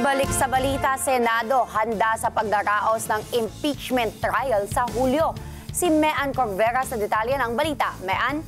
Balik sa balita, Senado handa sa pagdaraos ng impeachment trial sa Hulyo. Si Mean Corvera sa detalye ng balita. Mean?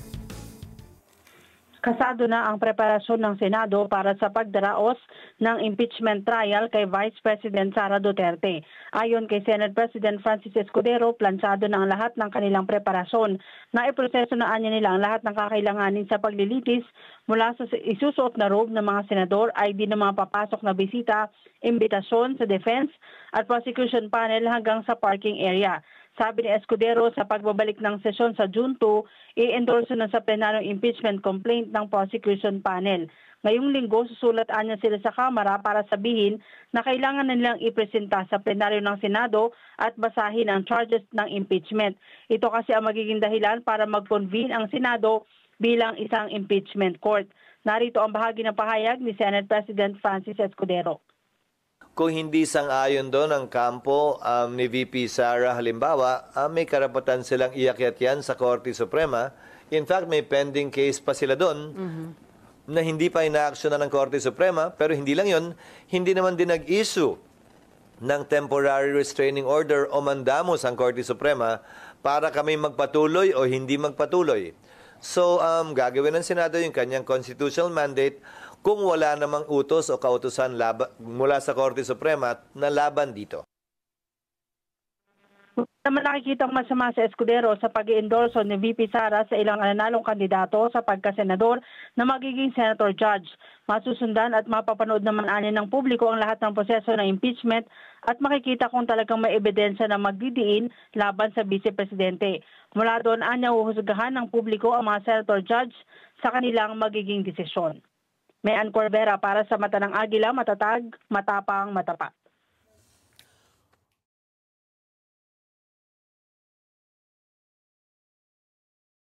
Kasado na ang preparasyon ng Senado para sa pagdaraos ng impeachment trial kay Vice President Sara Duterte. Ayon kay Senate President Francis Escudero, plansado na ang lahat ng kanilang preparasyon. Naiproseso na anya nila ang lahat ng kakailanganin sa paglilitis mula sa isusuot na robe ng mga senador, ID ng mga papasok na bisita, imbitasyon sa defense at prosecution panel hanggang sa parking area. Sabi ni Escudero, sa pagbabalik ng sesyon sa June 2, i-endorse na sa plenarong impeachment complaint ng prosecution panel. Ngayong linggo, susulat anya sila sa Kamara para sabihin na kailangan nilang ipresenta sa plenaryo ng Senado at basahin ang charges ng impeachment. Ito kasi ang magiging dahilan para mag-convene ang Senado bilang isang impeachment court. Narito ang bahagi ng pahayag ni Senate President Francis Escudero. Kung hindi sang-ayon doon ang kampo ni VP Sara halimbawa, may karapatan silang iakyat yan sa Korte Suprema. In fact, may pending case pa sila doon na hindi pa inaaksyonan ng Korte Suprema. Pero hindi lang yun, hindi naman din nag-issue ng temporary restraining order o mandamos ang Korte Suprema para kami magpatuloy o hindi magpatuloy. So, gagawin ng Senado yung kanyang constitutional mandate kung wala namang utos o kautusan mula sa Korte Suprema na laban dito. Naman nakikitang masama sa Escudero sa pag-i-endorso ni VP Sara sa ilang nanalong kandidato sa pagkasenador na magiging senator judge. Masusundan at mapapanood naman anya ng publiko ang lahat ng proseso ng impeachment at makikita kung talagang may ebidensya na magdidiin laban sa vice-presidente. Mula doon, anya huhusgahan ng publiko ang mga senator judge sa kanilang magiging desisyon. Mean Corvera para sa Mata ng Agila, matatag, matapang, matapat.